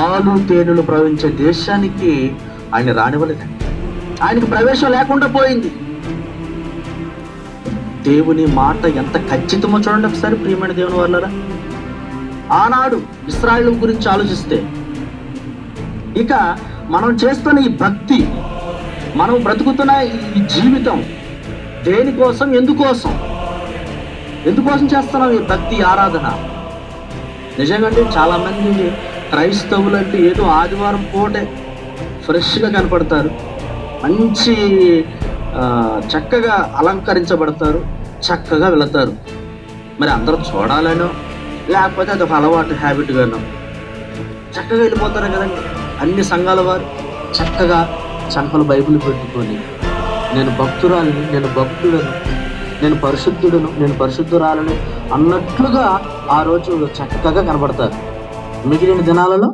పాలు తేనెలు ప్రవహించే దేశానికి ఆయన రానివ్వలేదండి. ఆయనకు ప్రవేశం లేకుండా పోయింది. దేవుని మాట ఎంత ఖచ్చితమో చూడండి ఒకసారి ప్రియమైన దేవుని వాళ్ళరా. ఆనాడు ఇశ్రాయేలు గురించి ఆలోచిస్తే, ఇక మనం చేస్తున్న ఈ భక్తి, మనం బ్రతుకుతున్న ఈ జీవితం దేనికోసం, ఎందుకోసం చేస్తున్నాం ఈ భక్తి ఆరాధన? నిజంగా చాలా మంది క్రైస్తవులు అంటే ఏదో ఆదివారం పూటే ఫ్రెష్గా కనపడతారు, మంచి చక్కగా అలంకరించబడతారు, చక్కగా వెళతారు. మరి అందరూ చూడాలనో లేకపోతే అదొక అలవాటు, హ్యాబిట్గానో చక్కగా వెళ్ళిపోతారు కదండి. అన్ని సంఘాల వారు చక్కగా చంకలు బైబిల్ పెట్టుకొని, నేను భక్తురాలిని, నేను భక్తుడను, నేను పరిశుద్ధుడను, నేను పరిశుద్ధురాలను అన్నట్లుగా ఆ రోజు చక్కగా కనబడతారు. మిగిలిన దినాలలో